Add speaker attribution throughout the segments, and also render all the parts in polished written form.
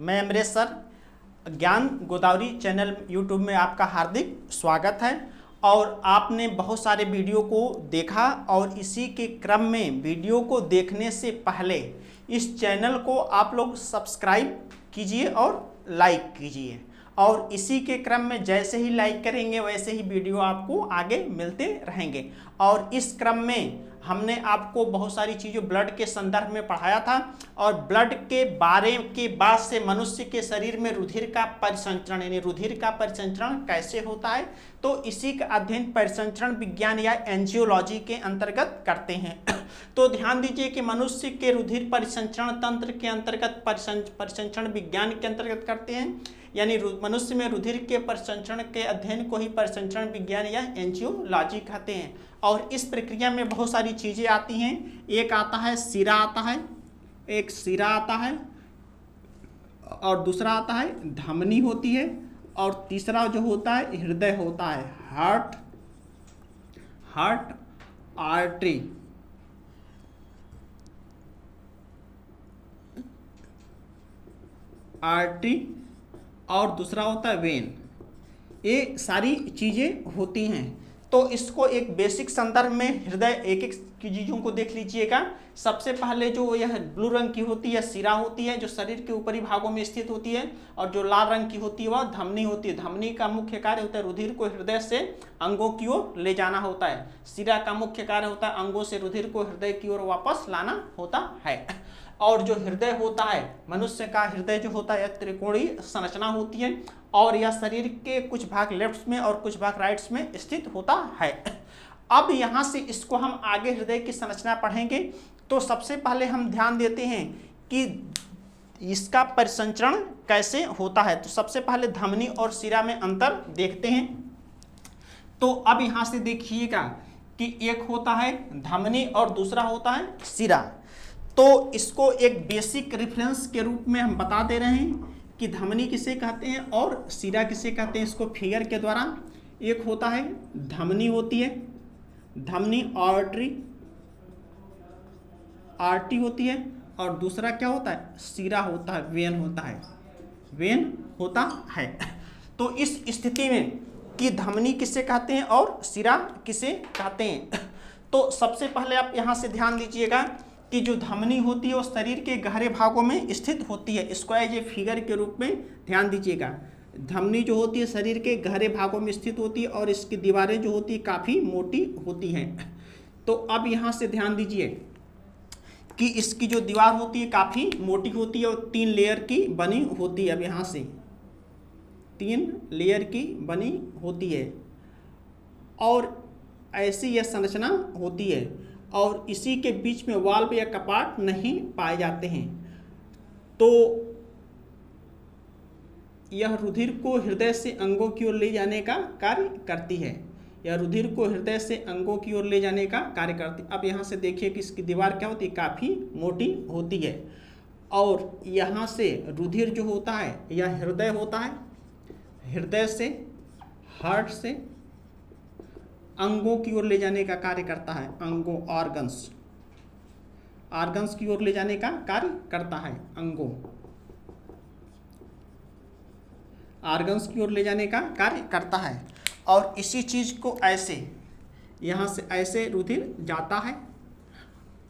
Speaker 1: मैं अमरेश सर, ज्ञान Godavari channel YouTube में आपका हार्दिक स्वागत है। और आपने बहुत सारे वीडियो को देखा और इसी के क्रम में वीडियो को देखने से पहले इस चैनल को आप लोग सब्सक्राइब कीजिए और लाइक कीजिए। और इसी के क्रम में जैसे ही लाइक करेंगे वैसे ही वीडियो आपको आगे मिलते रहेंगे। और इस क्रम में हमने आपको बहुत सारी चीज़ें ब्लड के संदर्भ में पढ़ाया था और ब्लड के बारे के बाद से मनुष्य के शरीर में रुधिर का परिसंचरण यानी रुधिर का परिसंचरण कैसे होता है, तो इसी का अध्ययन परिसंचरण विज्ञान या एंजियोलॉजी के अंतर्गत करते हैं। तो ध्यान दीजिए कि मनुष्य के रुधिर परिसंचरण तंत्र के अंतर्गत परिसंचरण विज्ञान के अंतर्गत करते हैं, यानी मनुष्य में रुधिर के परिसंचरण के अध्ययन को ही परिसंचरण विज्ञान या एंजियोलॉजी कहते हैं। और इस प्रक्रिया में बहुत सारी चीज़ें आती हैं। एक आता है सिरा आता है, एक सिरा आता है, और दूसरा आता है धमनी होती है, और तीसरा जो होता है हृदय होता है, हार्ट आर्टरी। और दूसरा होता है वेन। ये सारी चीज़ें होती हैं। तो इसको एक बेसिक संदर्भ में हृदय एक एक चीज़ों को देख लीजिएगा। सबसे पहले जो यह ब्लू रंग की होती है सिरा होती है, जो शरीर के ऊपरी भागों में स्थित होती है, और जो लाल रंग की होती है वह धमनी होती है। धमनी का मुख्य कार्य होता है रुधिर को हृदय से अंगों की ओर ले जाना होता है। सिरा का मुख्य कार्य होता है अंगों से रुधिर को हृदय की ओर वापस लाना होता है। और जो हृदय होता है, मनुष्य का हृदय जो होता है त्रिकोणीय संरचना होती है, और यह शरीर के कुछ भाग लेफ्ट में और कुछ भाग राइट्स में स्थित होता है। अब यहाँ से इसको हम आगे हृदय की संरचना पढ़ेंगे। तो सबसे पहले हम ध्यान देते हैं कि इसका परिसंचरण कैसे होता है। तो सबसे पहले धमनी और सिरा में अंतर देखते हैं। तो अब यहाँ से देखिएगा कि एक होता है धमनी और दूसरा होता है सिरा। तो इसको एक बेसिक रेफरेंस के रूप में हम बता दे रहे हैं कि धमनी किसे कहते हैं और सिरा किसे कहते हैं। इसको फिगर के द्वारा, एक होता है धमनी होती है, धमनी आर्टरी होती है, और दूसरा क्या होता है सिरा होता है, वेन होता है। तो इस स्थिति में कि धमनी किसे कहते हैं और सिरा किसे कहते हैं, तो सबसे पहले आप यहाँ से ध्यान दीजिएगा कि जो धमनी होती है वो शरीर के गहरे भागों में स्थित होती है। इसको एज ए फिगर के रूप में ध्यान दीजिएगा। धमनी जो होती है शरीर के गहरे भागों में स्थित होती है और इसकी दीवारें जो होती है काफ़ी मोटी होती हैं। तो अब यहाँ से ध्यान दीजिए कि इसकी जो दीवार होती है काफ़ी मोटी होती है और 3 लेयर की बनी होती है। अब यहाँ से 3 लेयर की बनी होती है और ऐसी यह संरचना होती है, और इसी के बीच में वाल्व या कपाट नहीं पाए जाते हैं। तो यह रुधिर को हृदय से अंगों की ओर ले जाने का कार्य करती है। यह रुधिर को हृदय से अंगों की ओर ले जाने का कार्य करती है। अब यहाँ से देखिए कि इसकी दीवार क्या होती है, काफ़ी मोटी होती है, और यहाँ से रुधिर जो होता है यह हृदय होता है, हृदय से हार्ट से अंगों की ओर ले जाने का कार्य करता है। अंगों ऑर्गन्स की ओर ले जाने का कार्य करता है। ऑर्गन्स की ओर ले जाने का कार्य करता है। और इसी चीज़ को ऐसे यहाँ से ऐसे रुधिर जाता है,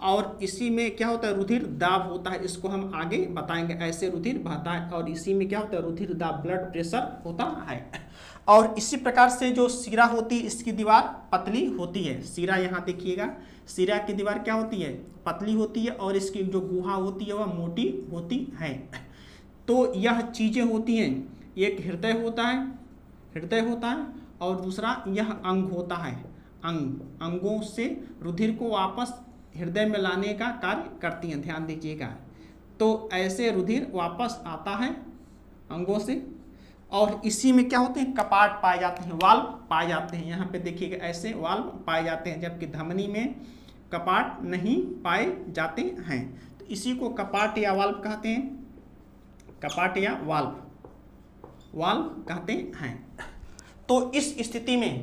Speaker 1: और इसी में क्या होता है रुधिर दाब होता है। इसको हम आगे बताएंगे। ऐसे रुधिर बहता है और इसी में क्या होता है रुधिर दाब, ब्लड प्रेशर होता है। और इसी प्रकार से जो सिरा होती है इसकी दीवार पतली होती है। सिरा यहाँ देखिएगा, सिरा की दीवार क्या होती है, पतली होती है, और इसकी जो गुहा होती है वह मोटी होती है। तो यह चीज़ें होती हैं, एक हृदय होता है और दूसरा यह अंग होता है। अंगों से रुधिर को वापस हृदय में लाने का कार्य करती हैं। ध्यान दीजिएगा। तो ऐसे रुधिर वापस आता है अंगों से, और इसी में क्या होते हैं कपाट पाए जाते हैं, वाल्व पाए जाते हैं। यहाँ पे देखिएगा ऐसे वाल्व पाए जाते हैं, जबकि धमनी में कपाट नहीं पाए जाते हैं। तो इसी को कपाट या वाल्व कहते हैं, कपाट या वाल्व कहते हैं। तो इस स्थिति में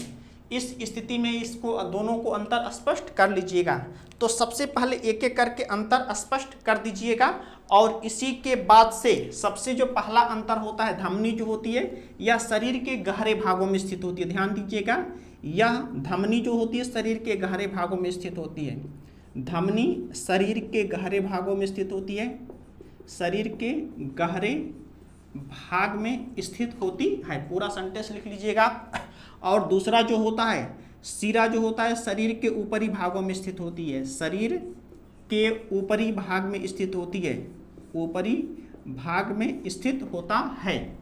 Speaker 1: इस स्थिति में इसको दोनों को अंतर स्पष्ट कर लीजिएगा। तो सबसे पहले एक एक करके अंतर स्पष्ट कर दीजिएगा और इसी के बाद से सबसे जो पहला अंतर होता है, धमनी जो होती है यह शरीर के गहरे भागों में स्थित होती है। ध्यान दीजिएगा, यह धमनी जो होती है शरीर के गहरे भागों में स्थित होती है। धमनी शरीर के गहरे भागों में स्थित होती है, शरीर के गहरे भाग में स्थित होती है। पूरा सेंटेंस लिख लीजिएगा। और दूसरा जो होता है सिरा जो होता है शरीर के ऊपरी भागों में स्थित होती है, शरीर के ऊपरी भाग में स्थित होती है, ऊपरी भाग में स्थित होता है।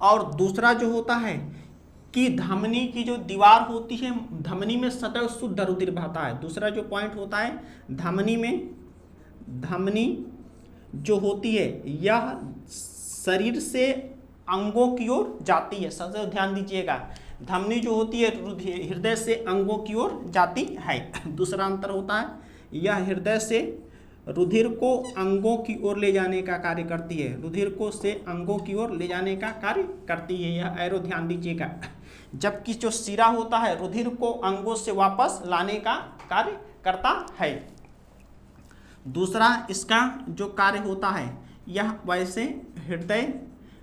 Speaker 1: और दूसरा जो होता है कि धमनी की जो दीवार होती है, धमनी में सदैव शुद्ध रुधिर बहता है। दूसरा जो पॉइंट होता है, धमनी जो होती है यह शरीर से अंगों की ओर जाती है। सदैव ध्यान दीजिएगा, धमनी जो होती है हृदय से अंगों की ओर जाती है। दूसरा अंतर होता है, यह हृदय से रुधिर को अंगों की ओर ले जाने का कार्य करती है, रुधिर को से अंगों की ओर ले जाने का कार्य करती है। यह एरो ध्यान दीजिएगा। जबकि जो सिरा होता है रुधिर को अंगों से वापस लाने का कार्य करता है। दूसरा इसका जो कार्य होता है यह वैसे हृदय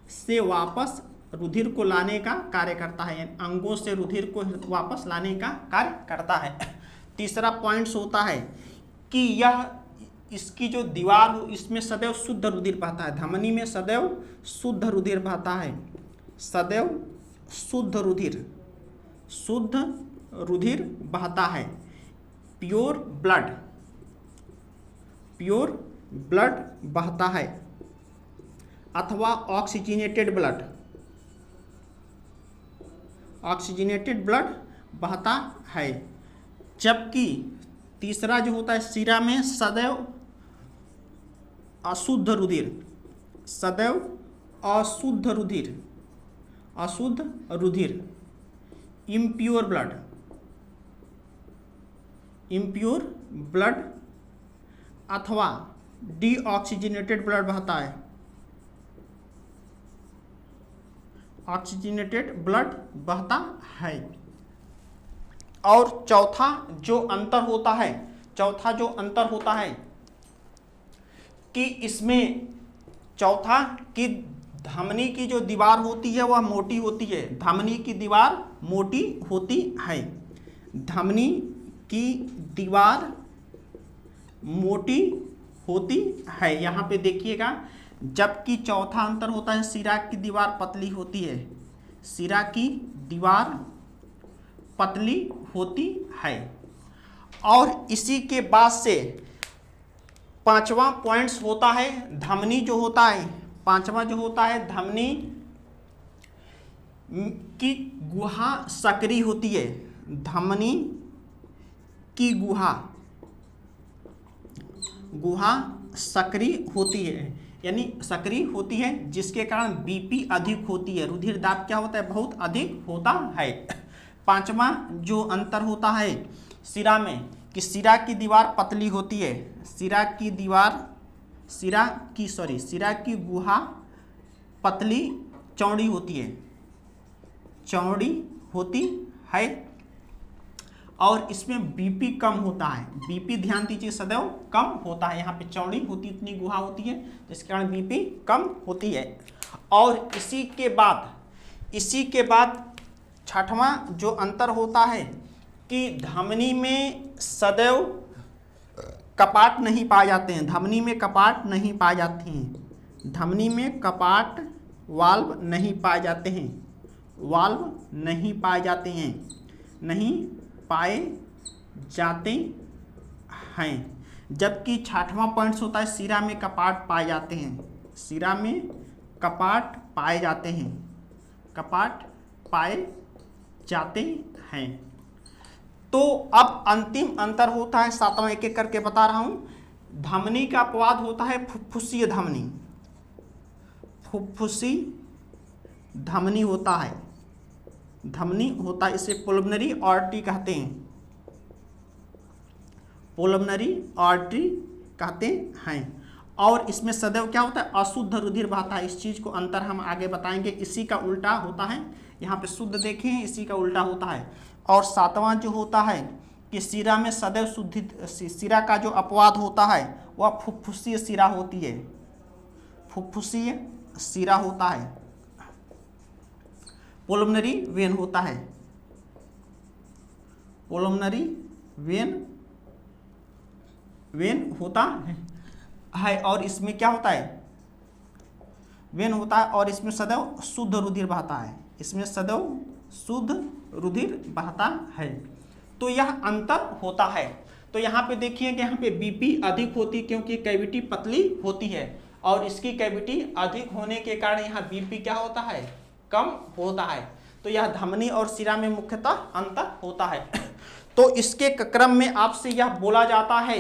Speaker 1: से वापस रुधिर को लाने का कार्य करता है, अंगों से रुधिर को वापस लाने का कार्य करता है। तीसरा पॉइंट्स होता है कि यह इसकी जो दीवार हो इसमें सदैव शुद्ध रुधिर बहता है। धमनी में सदैव शुद्ध रुधिर बहता है, सदैव शुद्ध रुधिर बहता है। प्योर ब्लड बहता है अथवा ऑक्सीजनेटेड ब्लड बहता है। जबकि तीसरा जो होता है सिरा में सदैव अशुद्ध रुधिर इम्प्योर ब्लड अथवा डीऑक्सीजनेटेड ब्लड बहता है, ऑक्सीजनेटेड ब्लड बहता है। और चौथा जो अंतर होता है कि इसमें चौथा कि धमनी की जो दीवार होती है वह मोटी होती है, धमनी की दीवार मोटी होती है, धमनी की दीवार मोटी होती है। यहाँ पे देखिएगा, जबकि चौथा अंतर होता है सिरा की दीवार पतली होती है, सिरा की दीवार पतली होती है। और इसी के बाद से पांचवा पॉइंट्स होता है धमनी जो होता है, पांचवा जो होता है धमनी की गुहा सक्रिय होती है, धमनी की गुहा सक्रिय होती है, यानी सक्रिय होती है, जिसके कारण बीपी अधिक होती है, रुधिर दाब क्या होता है बहुत अधिक होता है। पांचवा जो अंतर होता है सिरा में कि सिरा की दीवार पतली होती है, सिरा की गुहा पतली चौड़ी होती है। और इसमें बीपी कम होता है, बीपी ध्यान दीजिए सदैव कम होता है। यहाँ पे चौड़ी होती इतनी गुहा होती है जिसके कारण बीपी कम होती है। और इसी के बाद छठवां जो अंतर होता है कि धमनी में सदैव कपाट नहीं पाए जाते हैं, धमनी में कपाट नहीं पाए जाते हैं, धमनी में कपाट वाल्व नहीं पाए जाते हैं, जबकि छठवां पॉइंट्स होता है सिरा में कपाट पाए जाते हैं, सिरा में कपाट पाए जाते हैं। तो अब अंतिम अंतर होता है सातवां, एक एक करके बता रहा हूं। धमनी का अपवाद होता है फुफ्फुसीय धमनी, फुफ्फुसी धमनी होता है, इसे पुल्मोनरी आर्टरी कहते हैं, और इसमें सदैव क्या होता है, अशुद्ध रुधिर बहता है। इस चीज़ को अंतर हम आगे बताएंगे। इसी का उल्टा होता है, यहाँ पे शुद्ध देखें, इसी का उल्टा होता है। और सातवां जो होता है कि शिरा में सदैव शुद्ध, शिरा का जो अपवाद होता है वह फुफ्फुसीय शिरा होती है, फुफ्फुसीय शिरा होता है, पुलमनरी वेन होता है, पुलमनरी वेन होता है। और इसमें क्या होता है, वेन होता है, और इसमें सदैव शुद्ध रुधिर बहता है, इसमें सदैव शुद्ध रुधिर बहता है। तो यह अंतर होता है। तो यहाँ पे देखिए कि यहाँ पे बीपी अधिक होती क्योंकि कैविटी पतली होती है, और इसकी कैविटी अधिक होने के कारण यहाँ बीपी क्या होता है, कम होता है। तो यह धमनी और शिरा में मुख्यतः अंतर होता है। तो इसके क्रम में आपसे यह बोला जाता है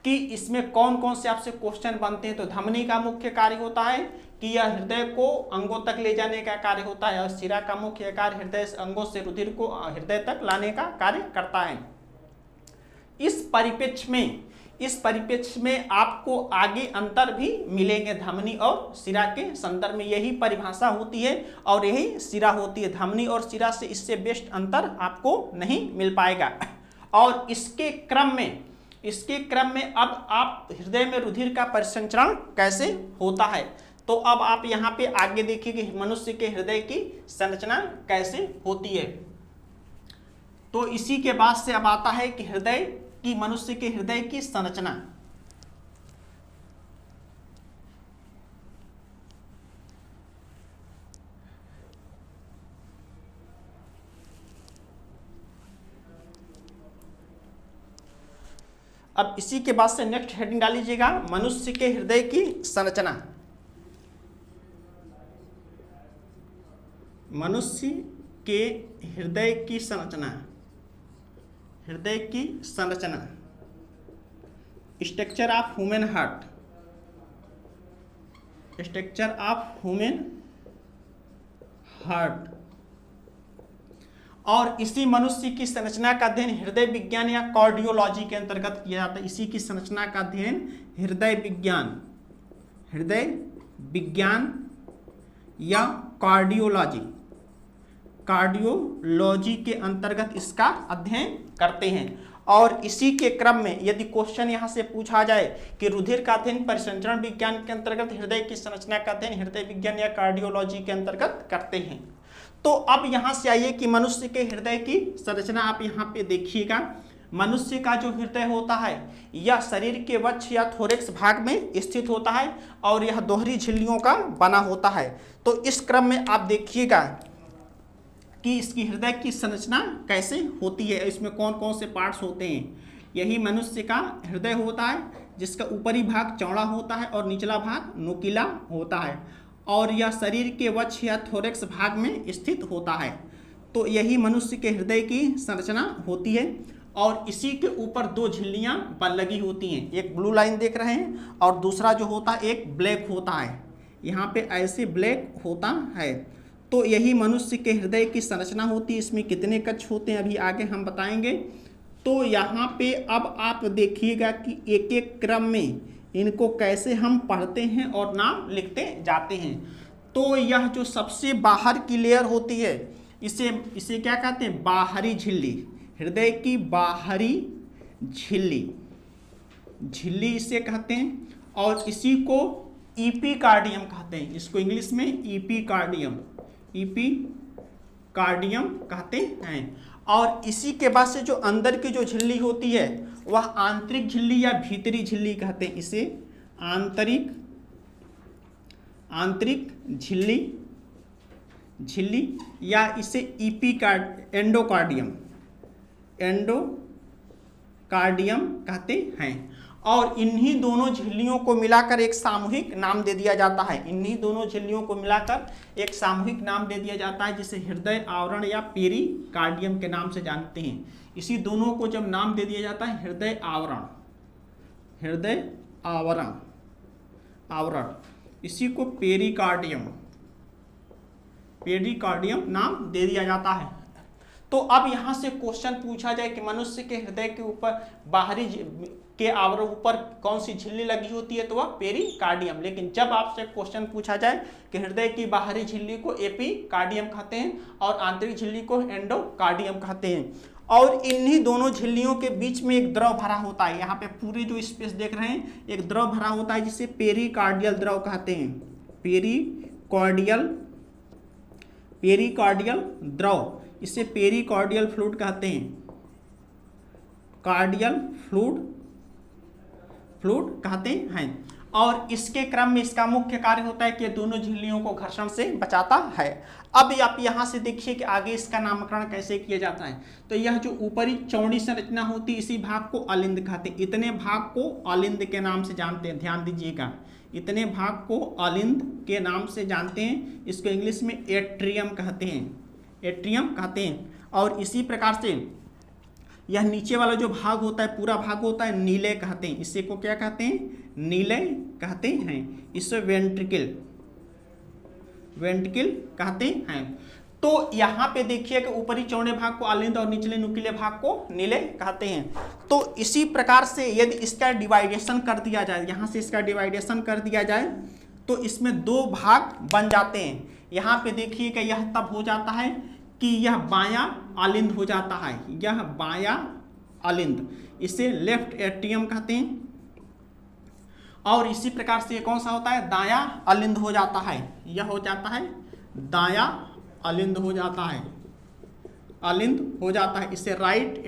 Speaker 1: कि इसमें कौन कौन से आपसे क्वेश्चन बनते हैं। तो धमनी का मुख्य कार्य होता है कि यह हृदय को अंगों तक ले जाने का कार्य होता है, और शिरा का मुख्य कार्य हृदय अंगों से रुधिर को हृदय तक लाने का कार्य करता है। इस परिप्रेक्ष्य में आपको आगे अंतर भी मिलेंगे धमनी और शिरा के संदर्भ में। यही परिभाषा होती है और यही शिरा होती है। धमनी और शिरा से इससे बेस्ट अंतर आपको नहीं मिल पाएगा। और इसके क्रम में अब आप हृदय में रुधिर का परिसंचरण कैसे होता है। तो अब आप यहाँ पे आगे देखिए कि मनुष्य के हृदय की संरचना कैसे होती है। तो इसी के बाद से अब आता है कि मनुष्य के हृदय की संरचना। अब इसी के बाद से नेक्स्ट हेडिंग डाल लीजिएगा, मनुष्य के हृदय की संरचना। मनुष्य के हृदय की संरचना, हृदय की संरचना, structure of human heart, structure of human heart. और इसी मनुष्य की संरचना का अध्ययन हृदय विज्ञान या कार्डियोलॉजी के अंतर्गत किया जाता है। इसी की संरचना का अध्ययन हृदय विज्ञान या कार्डियोलॉजी के अंतर्गत इसका अध्ययन करते हैं। और इसी के क्रम में यदि क्वेश्चन यहाँ से पूछा जाए कि रुधिर का अध्ययन परिसंचरण विज्ञान के अंतर्गत, हृदय की संरचना का अध्ययन हृदय विज्ञान या कार्डियोलॉजी के अंतर्गत करते हैं। तो अब यहाँ से आइए कि मनुष्य के हृदय की संरचना आप यहाँ पे देखिएगा। मनुष्य का जो हृदय होता है यह शरीर के वक्ष या थोरेक्स भाग में स्थित होता है और यह दोहरी झिल्लियों का बना होता है। तो इस क्रम में आप देखिएगा कि इसकी हृदय की संरचना कैसे होती है, इसमें कौन कौन से पार्ट्स होते हैं। यही मनुष्य का हृदय होता है जिसका ऊपरी भाग चौड़ा होता है और निचला भाग नुकीला होता है, और यह शरीर के वक्ष या थोरेक्स भाग में स्थित होता है। तो यही मनुष्य के हृदय की संरचना होती है। और इसी के ऊपर दो झिल्लियाँ लगी होती हैं, एक ब्लू लाइन देख रहे हैं और दूसरा जो होता है एक ब्लैक होता है, यहाँ पे ऐसे ब्लैक होता है। तो यही मनुष्य के हृदय की संरचना होती है। इसमें कितने कक्ष होते हैं अभी आगे हम बताएंगे। तो यहाँ पे अब आप देखिएगा कि एक एक क्रम में इनको कैसे हम पढ़ते हैं और नाम लिखते जाते हैं। तो यह जो सबसे बाहर की लेयर होती है इसे क्या कहते हैं, बाहरी झिल्ली, हृदय की बाहरी झिल्ली इसे कहते हैं। और इसी को ईपीकार्डियम कहते हैं, इसको इंग्लिश में ईपीकार्डियम कहते हैं। और इसी के बाद से जो अंदर की जो झिल्ली होती है वह आंतरिक झिल्ली या भीतरी झिल्ली कहते हैं, इसे आंतरिक झिल्ली या इसे एंडोकार्डियम कहते हैं। और इन्हीं दोनों झिल्लियों को मिलाकर एक सामूहिक नाम दे दिया जाता है, इन्हीं दोनों झिल्लियों को मिलाकर एक सामूहिक नाम दे दिया जाता है जिसे हृदय आवरण या पेरिकार्डियम के नाम से जानते हैं। इसी दोनों को जब नाम दे दिया जाता है हृदय आवरण, इसी को पेरिकार्डियम नाम दे दिया जाता है। तो अब यहाँ से क्वेश्चन पूछा जाए कि मनुष्य के हृदय के ऊपर बाहरी के आवरण ऊपर कौन सी झिल्ली लगी होती है, तो वह पेरिकार्डियम। लेकिन जब आपसे क्वेश्चन पूछा जाए कि हृदय की बाहरी झिल्ली को एपिकार्डियम कहते हैं और आंतरिक झिल्ली को एंडोकार्डियम कहते हैं, और इन्हीं दोनों झिल्लियों के बीच में एक द्रव भरा होता है। यहाँ पे पूरे जो स्पेस देख रहे हैं एक द्रव भरा होता है जिसे पेरिकार्डियल द्रव कहते हैं। पेरिकार्डियल द्रव, इसे पेरिकार्डियल फ्लूइड कहते हैं। कार्डियल फ्लूइड कहते हैं। और इसके क्रम में इसका मुख्य कार्य होता है कि दोनों झिल्लियों को घर्षण से बचाता है। अब आप यहाँ से देखिए कि आगे इसका नामकरण कैसे किया जाता है। तो यह जो ऊपरी चौड़ी संरचना होती है इसी भाग को अलिंद कहते हैं। इतने भाग को अलिंद के नाम से जानते हैं, ध्यान दीजिएगा, इतने भाग को अलिंद के नाम से जानते हैं। इसको इंग्लिश में एट्रियम कहते हैं। और इसी प्रकार से यह नीचे वाला जो भाग होता है पूरा भाग होता है नीले कहते हैं। इसे को क्या कहते हैं, नीले कहते हैं। इसे वेंट्रिकल कहते हैं। तो यहाँ पे देखिए कि ऊपरी चौड़े भाग को अलिंद और निचले नुकीले भाग को नीले कहते हैं। तो इसी प्रकार से यदि इसका डिवाइडेशन कर दिया जाए, यहाँ से इसका डिवाइडेशन कर दिया जाए तो इसमें दो भाग बन जाते हैं। यहाँ पे देखिए कि यह तब हो जाता है कि यह बायां अलिंद हो जाता है, यह बायां अलिंद, इसे लेफ्ट एट्रियम कहते हैं। और इसी प्रकार से कौन सा होता है, दायां अलिंद हो जाता है, यह हो जाता है दायां अलिंद हो जाता है, इसे राइट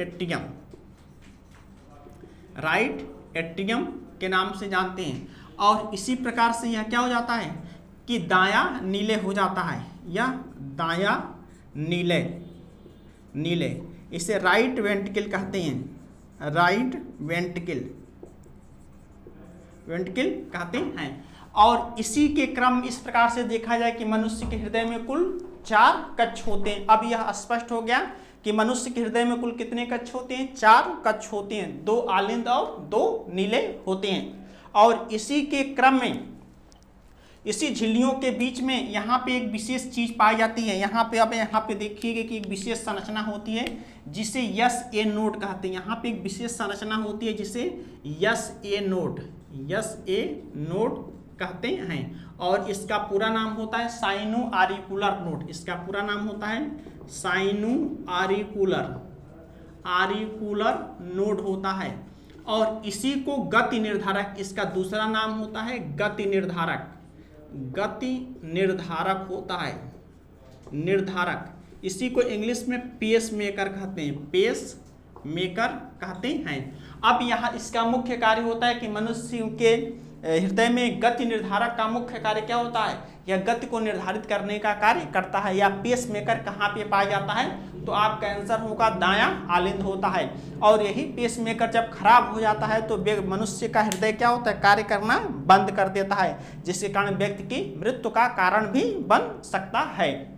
Speaker 1: एट्रियम के नाम से जानते हैं। और इसी प्रकार से यह क्या हो जाता है कि दायां नीले हो जाता है, यह दायां नीले, इसे राइट वेंट्रिकल कहते हैं, राइट वेंट्रिकल कहते हैं। और इसी के क्रम इस प्रकार से देखा जाए कि मनुष्य के हृदय में कुल 4 कक्ष होते हैं। अब यह स्पष्ट हो गया कि मनुष्य के हृदय में कुल कितने कक्ष होते हैं, 4 कक्ष होते हैं, 2 अलिंद और 2 नीले होते हैं। और इसी के क्रम में इसी झिल्लियों के बीच में यहाँ पे एक विशेष चीज पाई जाती है। यहाँ पे देखिएगा कि एक विशेष संरचना होती है जिसे यस ए नोड कहते हैं। यहाँ पे एक विशेष संरचना होती है जिसे यस ए नोड कहते हैं। और इसका पूरा नाम होता है साइनो आरिकुलर नोड। इसका पूरा नाम होता है साइनो आरिकुलर नोड होता है। और इसी को गति निर्धारक, इसका दूसरा नाम होता है गति निर्धारक होता है, निर्धारक। इसी को इंग्लिश में पेस मेकर कहते हैं। अब यहाँ इसका मुख्य कार्य होता है कि मनुष्य के हृदय में गति निर्धारक का मुख्य कार्य क्या होता है, यह गति को निर्धारित करने का कार्य करता है। या पेस मेकर कहाँ पे पाया जाता है, तो आपका आंसर होगा दायां अलिंद होता है। और यही पेस मेकर जब खराब हो जाता है तो मनुष्य का हृदय क्या होता है, कार्य करना बंद कर देता है, जिसके कारण व्यक्ति की मृत्यु का कारण भी बन सकता है।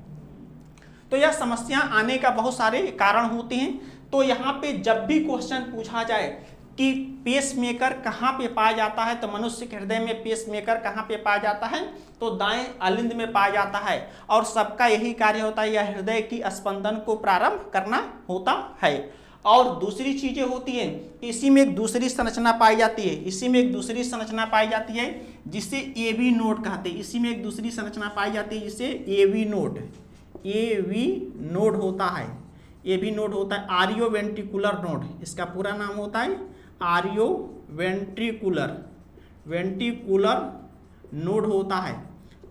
Speaker 1: तो यह समस्या आने का बहुत सारे कारण होते हैं। तो यहाँ पे जब भी क्वेश्चन पूछा जाए कि पेस मेकर कहाँ पे पाया जाता है, तो मनुष्य के हृदय में पेस मेकर कहाँ पे पाया जाता है, तो दाएं अलिंद में पाया जाता है। और सबका यही कार्य होता है, यह हृदय की स्पंदन को प्रारंभ करना होता है। और दूसरी चीजें होती है कि इसी में एक दूसरी संरचना पाई जाती है, जिसे एवी नोड कहते हैं। इसी में एक दूसरी संरचना पाई जाती है जिसे एवी नोड होता है, आरियो वेंट्रिकुलर नोड। इसका पूरा नाम होता है आरियो वेंट्रिकुलर नोड होता है।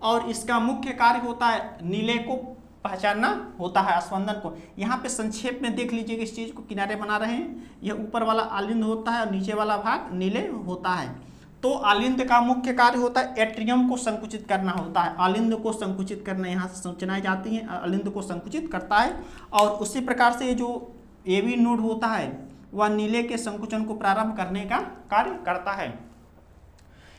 Speaker 1: और इसका मुख्य कार्य होता है नीले को पहचानना होता है, स्पंदन को। यहाँ पे संक्षेप में देख लीजिए इस चीज को, किनारे बना रहे हैं। यह ऊपर वाला अलिंद होता है और नीचे वाला भाग नीले होता है। तो अलिंद का मुख्य कार्य होता है एट्रियम को संकुचित करना होता है, अलिंद को संकुचित करना, यहाँ से सूचनाएं जाती हैं, अलिंद को संकुचित करता है। और उसी प्रकार से जो एवी नोड होता है वह नीले के संकुचन को प्रारंभ करने का कार्य करता है।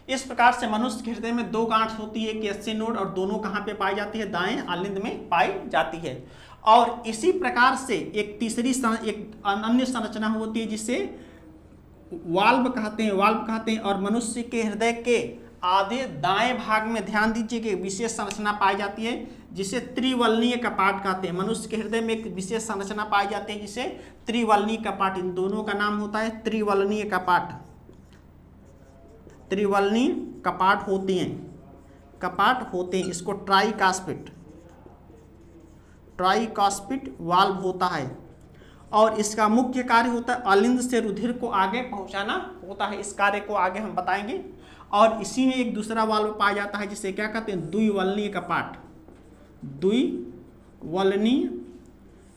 Speaker 1: इस प्रकार से मनुष्य के हृदय में 2 गांठ होती है, केएससी नोड, और दोनों कहाँ पे पाई जाती है, दाएं अलिंद में पाई जाती है। और इसी प्रकार से एक अन्य संरचना होती है जिसे वाल्व कहते हैं। और मनुष्य के हृदय के आधे दाएं भाग में ध्यान दीजिए कि विशेष संरचना पाई जाती है जिसे त्रिवलनीय कपाट कहते हैं। मनुष्य के हृदय में एक विशेष संरचना पाई जाती है जिसे त्रिवलनीय कपाट, इन दोनों का नाम होता है त्रिवलनीय कपाट। त्रिवलनीय कपाट होते हैं, इसको ट्राइकास्पिड वाल्व होता है और इसका मुख्य कार्य होता है अलिंद से रुधिर को आगे पहुंचाना होता है। इस कार्य को आगे हम बताएंगे। और इसी में एक दूसरा वाल्व पाया जाता है जिसे क्या कहते हैं, द्विवलनीय कपाट।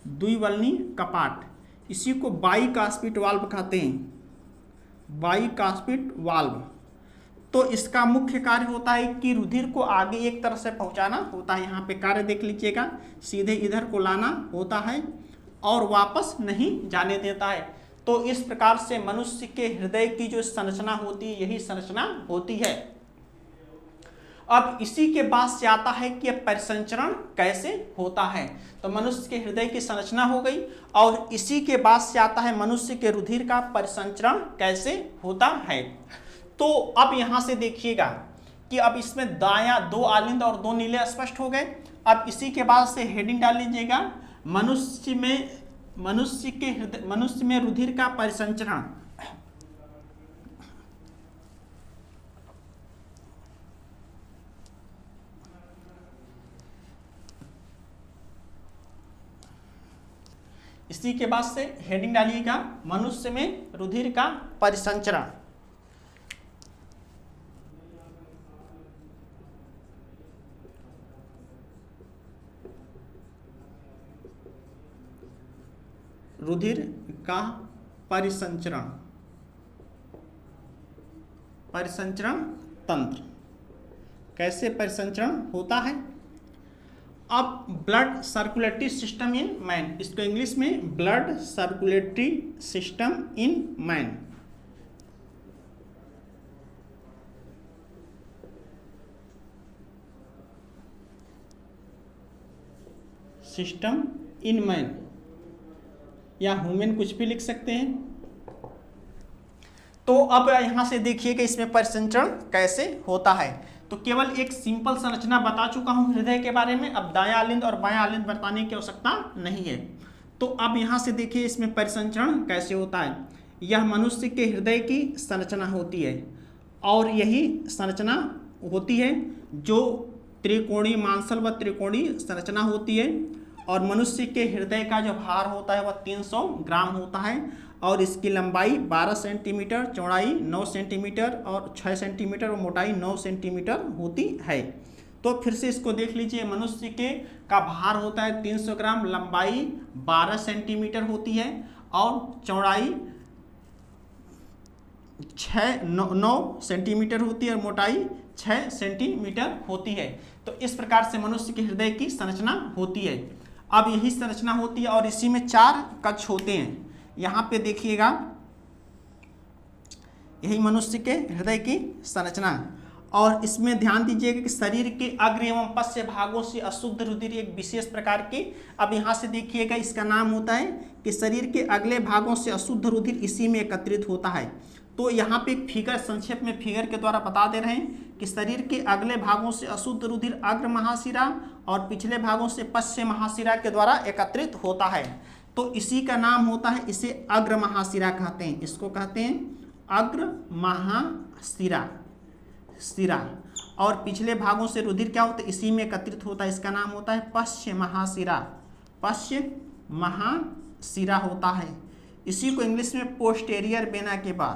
Speaker 1: द्विवलनीय कपाट, इसी को बाइकास्पिड वाल्व कहते हैं, बाइकास्पिड वाल्व। तो इसका मुख्य कार्य होता है कि रुधिर को आगे एक तरफ से पहुंचाना होता है। यहाँ पे कार्य देख लीजिएगा, सीधे इधर को लाना होता है और वापस नहीं जाने देता है। तो इस प्रकार से मनुष्य के हृदय की जो संरचना होती है यही संरचना होती है। अब इसी के बाद से आता है कि परिसंचरण कैसे होता है। तो मनुष्य के हृदय की संरचना हो गई और इसी के बाद से आता है मनुष्य के रुधिर का परिसंचरण कैसे होता है। तो अब यहां से देखिएगा कि अब इसमें दायां 2 आलिंद और 2 नीले स्पष्ट हो गए। अब इसी के बाद से हेडिंग डाल लीजिएगा, मनुष्य में रुधिर का परिसंचरण। इसी के बाद से हेडिंग डालिएगा, मनुष्य में रुधिर का परिसंचरण। रुधिर का परिसंचरण तंत्र कैसे परिसंचरण होता है। अब blood circulatory system in man, इसको इंग्लिश में blood circulatory system in man. System in man या ह्यूमन, कुछ भी लिख सकते हैं। तो अब यहां से देखिए कि इसमें परिसंचरण कैसे होता है। तो केवल एक सिंपल संरचना बता चुका हूं हृदय के बारे में, अब दायां आलिंद और बायां आलिंद बताने की आवश्यकता नहीं है। तो अब यहां से देखिए इसमें परिसंचरण कैसे होता है। यह मनुष्य के हृदय की संरचना होती है और यही संरचना होती है जो त्रिकोणीय मांसल व त्रिकोणीय संरचना होती है। और मनुष्य के हृदय का जो भार होता है वह 300 ग्राम होता है और इसकी लंबाई 12 सेंटीमीटर, चौड़ाई 9 सेंटीमीटर और 6 सेंटीमीटर और मोटाई 9 सेंटीमीटर होती है। तो फिर से इसको देख लीजिए, मनुष्य के का भार होता है 300 ग्राम, लंबाई 12 सेंटीमीटर होती है और चौड़ाई 9 सेंटीमीटर होती है और मोटाई 6 सेंटीमीटर होती है। तो इस प्रकार से मनुष्य के हृदय की संरचना होती है। अब यही संरचना होती है और इसी में 4 कक्ष होते हैं। यहाँ पे देखिएगा, यही मनुष्य के हृदय की संरचना। और इसमें ध्यान दीजिएगा कि शरीर के अग्र एवं पश्च भागों से अशुद्ध रुधिर एक विशेष प्रकार के, अब यहाँ से देखिएगा इसका नाम होता है कि शरीर के अगले भागों से अशुद्ध रुधिर इसी में एकत्रित होता है। तो यहाँ पे एक फिगर, संक्षेप में फिगर के द्वारा बता दे रहे हैं कि शरीर के अगले भागों से अशुद्ध रुधिर अग्र महाशिरा और पिछले भागों से पश्च महाशिरा के द्वारा एकत्रित होता है। तो इसी का नाम होता है, इसे अग्र महाशिरा कहते हैं। इसको कहते हैं अग्र महाशिरा। और पिछले भागों से रुधिर क्या होता है, इसी में एकत्रित होता है। इसका नाम होता है पश्च महाशिरा होता है। इसी को इंग्लिश में पोस्टेरियर वेना केबा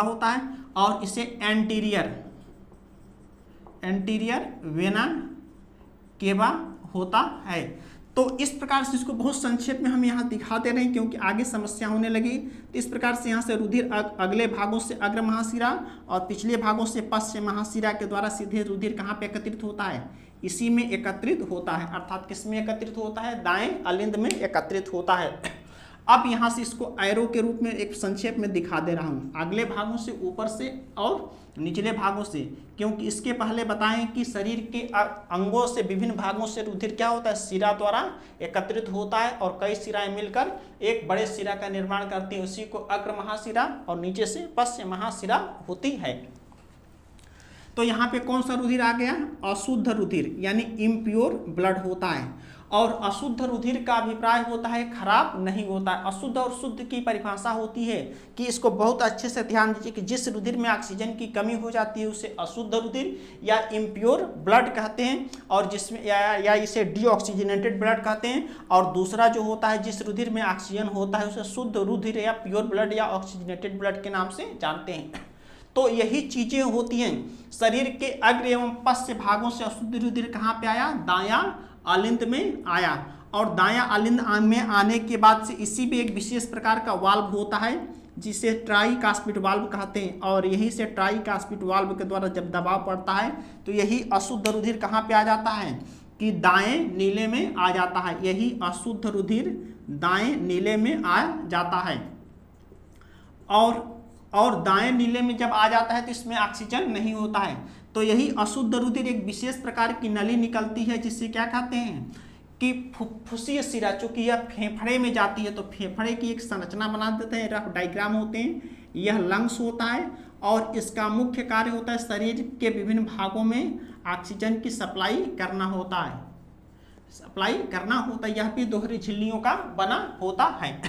Speaker 1: होता है और इसे एंटीरियर वेना केबा होता है। तो इस प्रकार से इसको बहुत संक्षेप में हम यहाँ दिखा दे रहे हैं क्योंकि आगे समस्या होने लगी। तो इस प्रकार से यहाँ से रुधिर अगले भागों से अग्र महाशिरा और पिछले भागों से पश्च महाशिरा के द्वारा सीधे रुधिर कहाँ पे एकत्रित होता है, इसी में एकत्रित होता है। अर्थात किस में एकत्रित होता है, दाएं अलिंद में एकत्रित होता है। अब यहाँ से इसको एरो के रूप में एक संक्षेप में दिखा दे रहा हूँ, अगले भागों से, ऊपर से और निचले भागों से, क्योंकि इसके पहले बताएं कि शरीर के अंगों से, विभिन्न भागों से रुधिर क्या होता है, शिरा द्वारा एकत्रित होता है और कई शिराएं मिलकर एक बड़े शिरा का निर्माण करती हैं, उसी को अग्र महाशिरा और नीचे से पश्च महाशिरा होती है। तो यहाँ पे कौन सा रुधिर आ गया, अशुद्ध रुधिर यानी इम्प्योर ब्लड होता है। और अशुद्ध रुधिर का अभिप्राय होता है खराब नहीं होता है। अशुद्ध और शुद्ध की परिभाषा होती है कि इसको बहुत अच्छे से ध्यान दीजिए कि जिस रुधिर में ऑक्सीजन की कमी हो जाती है उसे अशुद्ध रुधिर या इम्प्योर ब्लड कहते हैं, और जिसमें या इसे डीऑक्सीजनेटेड ब्लड कहते हैं। और दूसरा जो होता है जिस रुधिर में ऑक्सीजन होता है उसे शुद्ध रुधिर या प्योर ब्लड या ऑक्सीजनेटेड ब्लड के नाम से जानते हैं। तो यही चीजें होती हैं। शरीर के अग्र एवं पश्च भागों से अशुद्ध रुधिर कहाँ पे आया, दायां आलिंद में आया, और दायां आलिंद में आने के बाद से इसी में एक विशेष प्रकार का वाल्व होता है जिसे ट्राइकास्पिड वाल्व कहते हैं, और यहीं से ट्राइकास्पिड वाल्व के द्वारा जब दबाव पड़ता है तो यही अशुद्ध रुधिर कहाँ पे आ जाता है कि दाएं नीले में आ जाता है। यही अशुद्ध रुधिर दाएं नीले में आ जाता है, और दाएं नीले में जब आ जाता है तो इसमें ऑक्सीजन नहीं होता है। तो यही अशुद्ध रुधिर एक विशेष प्रकार की नली निकलती है जिससे क्या कहते हैं कि फुफ्फुसीय शिरा, चूंकि यह फेफड़े में जाती है तो फेफड़े की एक संरचना बना देते हैं, रफ डायग्राम होते हैं। यह लंग्स होता है और इसका मुख्य कार्य होता है शरीर के विभिन्न भागों में ऑक्सीजन की सप्लाई करना होता है, यह भी दोहरी झिल्लियों का बना होता है।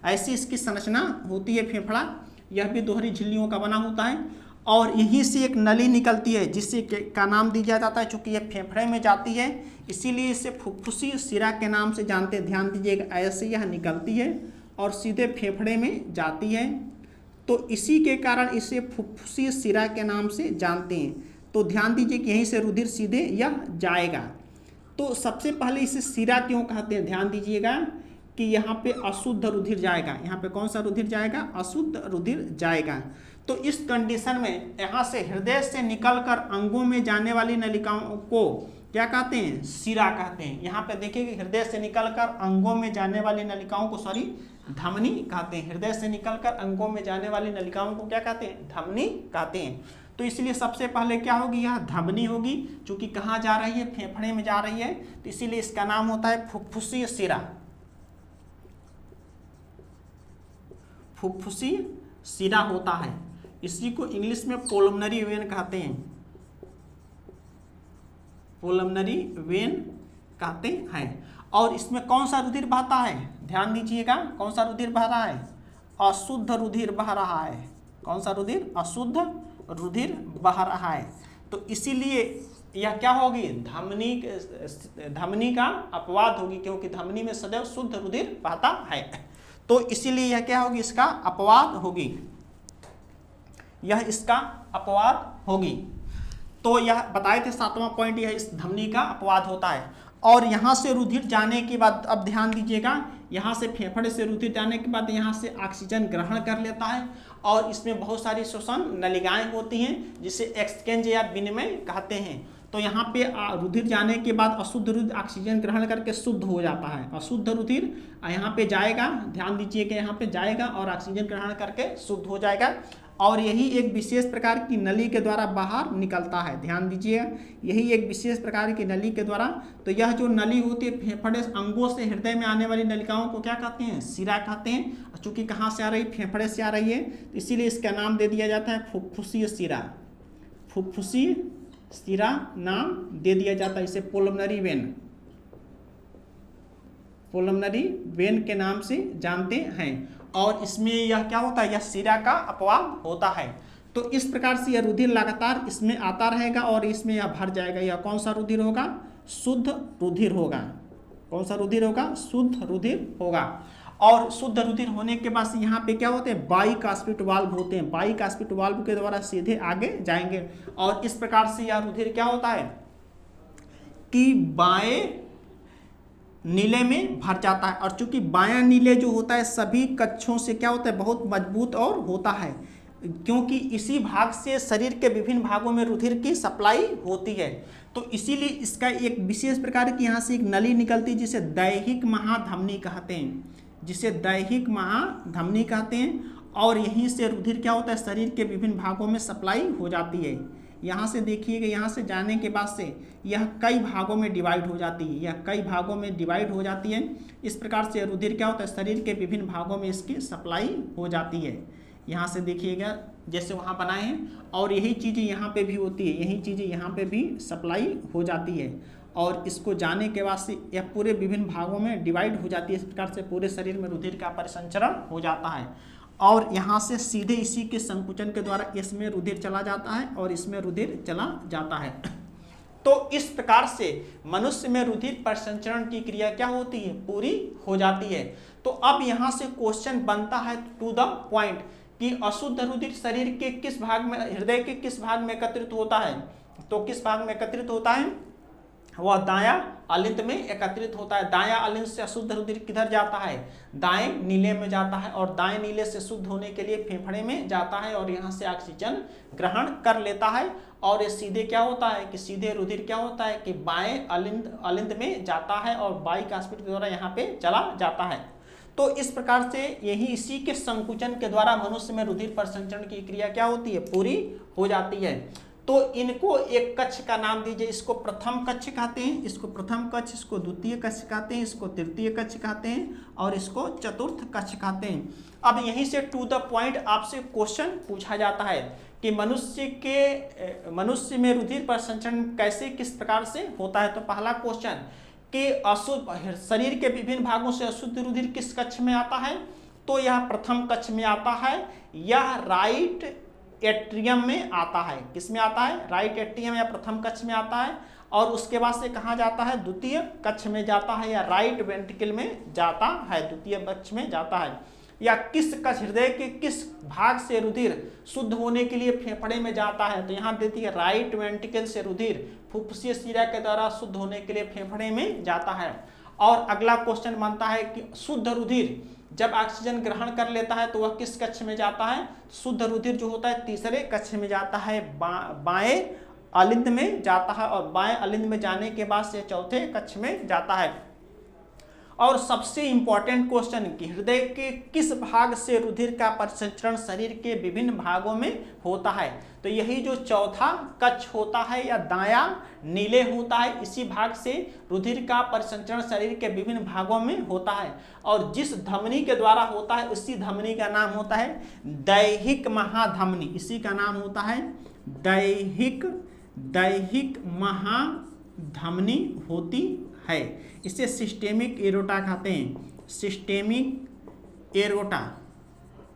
Speaker 1: ऐसी इसकी संरचना होती है फेफड़ा, यह भी दोहरी झिल्लियों का बना होता है, और यहीं से एक नली निकलती है जिससे का नाम दिया जाता है। चूंकि यह फेफड़े में जाती है इसीलिए इसे फुफ्फुसीय शिरा के नाम से जानते हैं। ध्यान दीजिएगा, ऐसे यह निकलती है और सीधे फेफड़े में जाती है, तो इसी के कारण इसे फुफ्फुसीय शिरा के नाम से जानते हैं। तो ध्यान दीजिए कि यहीं से रुधिर सीधे यह जाएगा। तो सबसे पहले इसे शिरा क्यों कहते हैं, ध्यान दीजिएगा कि यहाँ पे अशुद्ध रुधिर जाएगा। यहाँ पे कौन सा रुधिर जाएगा, अशुद्ध रुधिर जाएगा। तो इस कंडीशन में यहाँ से हृदय से निकलकर अंगों में जाने वाली नलिकाओं को क्या कहते हैं, शिरा कहते हैं। यहाँ पे देखिए कि हृदय से निकलकर अंगों में जाने वाली नलिकाओं को धमनी कहते हैं। हृदय से निकलकर अंगों में जाने वाली नलिकाओं को क्या कहते हैं, धमनी कहते हैं। तो इसलिए सबसे पहले क्या होगी, यह धमनी होगी, चूंकि कहाँ जा रही है, फेफड़े में जा रही है, तो इसीलिए इसका नाम होता है फुफ्फुसीय शिरा। फुफ्फुसीय शिरा होता है, इसी को इंग्लिश में पुलमनरी वेन कहते हैं, पुलमनरी वेन कहते हैं। और इसमें कौन सा रुधिर बहता है, ध्यान दीजिएगा, कौन सा रुधिर बह रहा है, अशुद्ध रुधिर बह रहा है। कौन सा रुधिर, अशुद्ध रुधिर बह रहा है। तो इसीलिए यह क्या होगी, धमनी का अपवाद होगी, क्योंकि धमनी में सदैव शुद्ध रुधिर बहता है। तो इसीलिए यह क्या होगी, इसका अपवाद होगी, यह इसका अपवाद होगी। तो यह बताए थे 7वां पॉइंट, यह इस धमनी का अपवाद होता है। और यहाँ से रुधिर जाने के बाद, अब ध्यान दीजिएगा, यहाँ से फेफड़े से रुधिर जाने के बाद यहाँ से ऑक्सीजन ग्रहण कर लेता है, और इसमें बहुत सारी श्वसन नलिकाएं होती हैं जिसे एक्सचेंज या विनिमय कहते हैं। तो यहाँ पे रुधिर जाने के बाद अशुद्ध रुधिर ऑक्सीजन ग्रहण करके शुद्ध हो जाता है। अशुद्ध रुधिर यहाँ पे जाएगा, ध्यान दीजिए कि यहाँ पे जाएगा और ऑक्सीजन ग्रहण करके शुद्ध हो जाएगा, और यही एक विशेष प्रकार की नली के द्वारा बाहर निकलता है। ध्यान दीजिए, यही एक विशेष प्रकार की नली के द्वारा। तो यह जो नली होती है फेफड़े अंगों से हृदय में आने वाली नलिकाओं को क्या कहते हैं, शिरा कहते हैं। चूँकि कहाँ से आ रही, फेफड़े से आ रही है, तो इसीलिए इसका नाम दे दिया जाता है फुफ्फुसीय शिरा। फुफ्फुसीय शिरा नाम दे दिया जाता है इसे पुलमनरी वेन, पुलमनरी वेन के नाम से जानते हैं। और इसमें यह क्या होता है, यह शिरा का अपवाद होता है। तो इस प्रकार से यह रुधिर लगातार इसमें आता रहेगा और इसमें यह भर जाएगा। यह कौन सा रुधिर होगा, शुद्ध रुधिर होगा। कौन सा रुधिर होगा, शुद्ध रुधिर होगा। और शुद्ध रुधिर होने के बाद से यहाँ पे क्या होते हैं, बाइकास्पिड वाल्व होते हैं। बाइकास्पिड वाल्व के द्वारा सीधे आगे जाएंगे, और इस प्रकार से यह रुधिर क्या होता है कि बाएं नीले में भर जाता है। और चूंकि बायां नीले जो होता है सभी कक्षों से क्या होता है, बहुत मजबूत और होता है, क्योंकि इसी भाग से शरीर के विभिन्न भागों में रुधिर की सप्लाई होती है। तो इसीलिए इसका एक विशेष प्रकार की यहाँ से एक नली निकलती है जिसे दैहिक महाधमनी कहते हैं। जिसे दैहिक महाधमनी कहते हैं। और यहीं से रुधिर क्या होता है, शरीर के विभिन्न भागों में सप्लाई हो जाती है। यहाँ से देखिएगा, यहाँ से जाने के बाद से यह कई भागों में डिवाइड हो जाती है, यह कई भागों में डिवाइड हो जाती है। इस प्रकार से रुधिर क्या होता है, शरीर के विभिन्न भागों में इसकी सप्लाई हो जाती है। यहाँ से देखिएगा जैसे वहाँ बनाए हैं, और यही चीज़ें यहाँ पे भी होती है, यही चीज़ें यहाँ पे भी सप्लाई हो जाती है। और इसको जाने के बाद से यह पूरे विभिन्न भागों में डिवाइड हो जाती है। इस प्रकार से पूरे शरीर में रुधिर का परिसंचरण हो जाता है। और यहाँ से सीधे इसी के संकुचन के द्वारा इसमें रुधिर चला जाता है और इसमें रुधिर चला जाता है। तो इस प्रकार से मनुष्य में रुधिर परिसंचरण की क्रिया क्या होती है, पूरी हो जाती है। तो अब यहाँ से क्वेश्चन बनता है टू द पॉइंट कि अशुद्ध रुधिर शरीर के किस भाग में, हृदय के किस भाग में एकत्रित होता है। तो किस भाग में एकत्रित होता है, वह दायां अलिंद में एकत्रित होता है। दायां अलिंद से अशुद्ध रुधिर किधर जाता है, दाएं नीले में जाता है, और दाएं नीले से शुद्ध होने के लिए फेफड़े में जाता है और यहाँ से ऑक्सीजन ग्रहण कर लेता है। और ये सीधे क्या होता है कि सीधे रुधिर क्या होता है कि बाएं अलिंद में जाता है और बाई कास्पिड के द्वारा यहाँ पे चला जाता है। तो इस प्रकार से यही इसी के संकुचन के द्वारा मनुष्य में रुधिर परिसंचरण की क्रिया क्या होती है, पूरी हो जाती है। तो इनको एक कक्ष का नाम दीजिए। इसको प्रथम कक्ष कहते हैं, इसको प्रथम कक्ष, इसको द्वितीय कक्ष कहते हैं, इसको तृतीय कक्ष कहते हैं, और इसको चतुर्थ कक्ष कहते हैं। अब यहीं से टू द पॉइंट आपसे क्वेश्चन पूछा जाता है कि मनुष्य में रुधिर परिसंचरण कैसे, किस प्रकार से होता है। तो पहला क्वेश्चन कि अशुद्ध शरीर के विभिन्न भागों से अशुद्ध रुधिर किस कक्ष में आता है। तो यह प्रथम कक्ष में आता है, यह राइट एट्रियम में आता है। किस में आता है, राइट एट्रियम या प्रथम कक्ष में आता है। और उसके बाद से कहाँ जाता है, द्वितीय कक्ष में जाता है या राइट वेंट्रिकल में जाता है, द्वितीय कक्ष में जाता है। या किस कक्ष, हृदय के किस भाग से रुधिर शुद्ध होने के लिए फेफड़े में जाता है। तो यहाँ देती है राइट वेंट्रिकल से रुधिर फुफ्फुसीय शिरा के द्वारा शुद्ध होने के लिए फेफड़े में जाता है। और अगला क्वेश्चन बनता है कि शुद्ध रुधिर जब ऑक्सीजन ग्रहण कर लेता है तो वह किस कक्ष में जाता है। शुद्ध रुधिर जो होता है तीसरे कक्ष में जाता है, बाएं अलिंद में जाता है, और बाएं अलिंद में जाने के बाद से चौथे कक्ष में जाता है। और सबसे इंपॉर्टेंट क्वेश्चन कि हृदय के किस भाग से रुधिर का परिसंचरण शरीर के विभिन्न भागों में होता है। तो यही जो चौथा कक्ष होता है या दायां नीले होता है, इसी भाग से रुधिर का परिसंचरण शरीर के विभिन्न भागों में होता है। और जिस धमनी के द्वारा होता है उसी धमनी का नाम होता है दैहिक महाधमनी। इसी का नाम होता है दैहिक महाधमनी होती है। इसे सिस्टेमिक एरोटा कहते हैं, सिस्टेमिक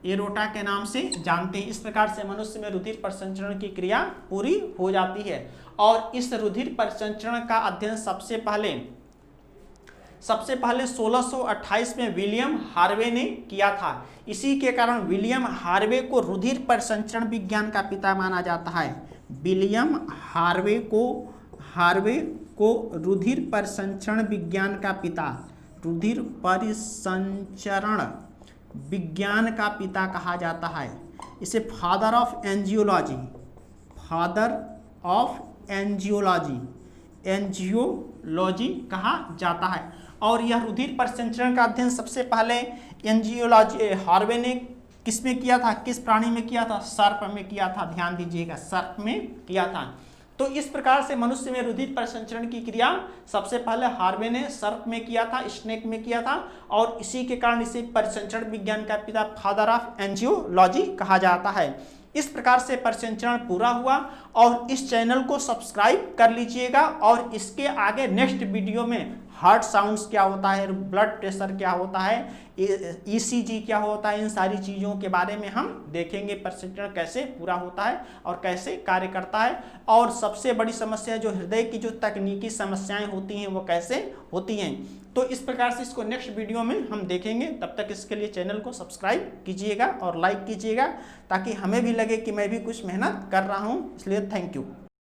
Speaker 1: एरोटा के नाम से जानते हैं। इस प्रकार से मनुष्य में रुधिर परिसंचरण की क्रिया पूरी हो जाती है। और इस रुधिर परिसंचरण का अध्ययन सबसे पहले 1628 में विलियम हार्वे ने किया था। इसी के कारण विलियम हार्वे को रुधिर परिसंचरण विज्ञान का पिता माना जाता है। विलियम हार्वे को रुधिर परिसंचरण विज्ञान का पिता, रुधिर परिसंचरण विज्ञान का पिता कहा जाता है। इसे फादर ऑफ एंजियोलॉजी कहा जाता है। और यह रुधिर परिसंचरण का अध्ययन सबसे पहले एंजियोलॉजी हार्वे ने किस में किया था, किस प्राणी में किया था, सर्प में किया था। ध्यान दीजिएगा, सर्प में किया था। तो इस प्रकार से मनुष्य में रुधिर परिसंचरण की क्रिया सबसे पहले हार्वे ने सर्प में किया था, स्नेक में किया था, और इसी के कारण इसे परिसंचरण विज्ञान का पिता, फादर ऑफ एंजियोलॉजी कहा जाता है। इस प्रकार से परिसंचरण पूरा हुआ। और इस चैनल को सब्सक्राइब कर लीजिएगा। और इसके आगे नेक्स्ट वीडियो में हार्ट साउंड्स क्या होता है, ब्लड प्रेशर क्या होता है, ECG क्या होता है, इन सारी चीज़ों के बारे में हम देखेंगे। परिसंचरण कैसे पूरा होता है और कैसे कार्य करता है, और सबसे बड़ी समस्या जो हृदय की जो तकनीकी समस्याएं होती हैं वो कैसे होती हैं। तो इस प्रकार से इसको नेक्स्ट वीडियो में हम देखेंगे। तब तक इसके लिए चैनल को सब्सक्राइब कीजिएगा और लाइक कीजिएगा, ताकि हमें भी लगे कि मैं भी कुछ मेहनत कर रहा हूँ। इसलिए थैंक यू।